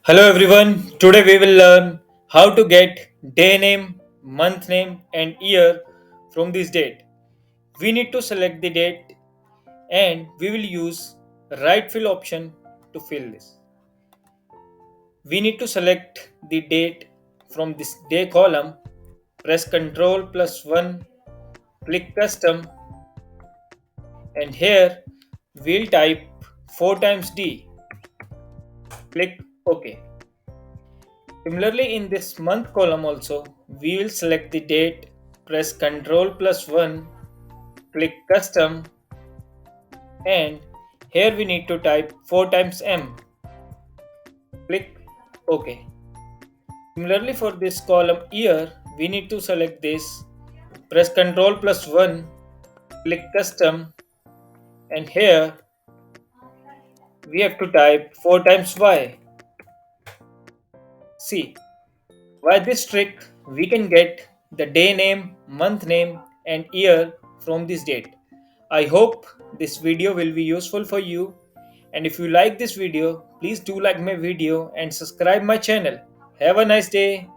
Hello everyone, today we will learn how to get day name, month name and year from this date. We need to select the date and we will use right fill option to fill this. We need to select the date from this day column, press Ctrl plus 1, click custom and here we'll type 4 times D, click OK. Similarly, in this month column also, we will select the date, press Ctrl plus 1, click custom, and here we need to type 4 times M, click OK. Similarly, for this column year, we need to select this, press Ctrl plus 1, click custom, and here we have to type 4 times Y. See, by this trick, we can get the day name, month name, and year from this date. I hope this video will be useful for you. And if you like this video, please do like my video and subscribe my channel. Have a nice day.